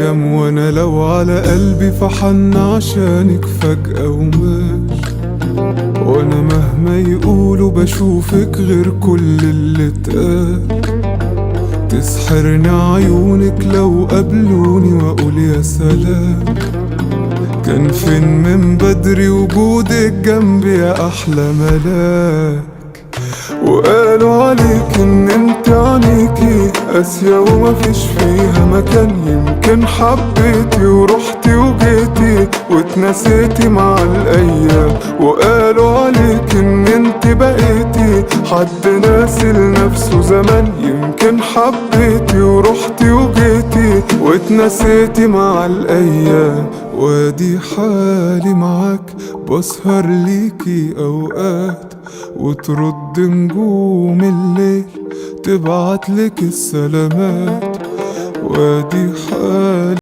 يم وانا لو على قلبي فحن عشانك فجأة وماشي، وانا مهما يقولوا بشوفك غير كل اللي اتقال. تسحرني عيونك لو قابلوني واقول يا سلام. كان فين من بدري وجودك جنبي يا احلى ملاك. وقالوا عليك ان انت عينيكي قاسية ومفيش فيها مكان. يمكن حبيتي ورحتي وجيتي واتنسيتي مع الايام. وقالوا عليك ان انت بقيتي حد ناسي لنفسه زمان. يمكن حبيتي ورحتي وجيتي واتنسيتي مع الايام. وادي حالي معاك بسهر ليكي اوقات، وترد نجوم الليل تبعتلك السلامات. وادي حالي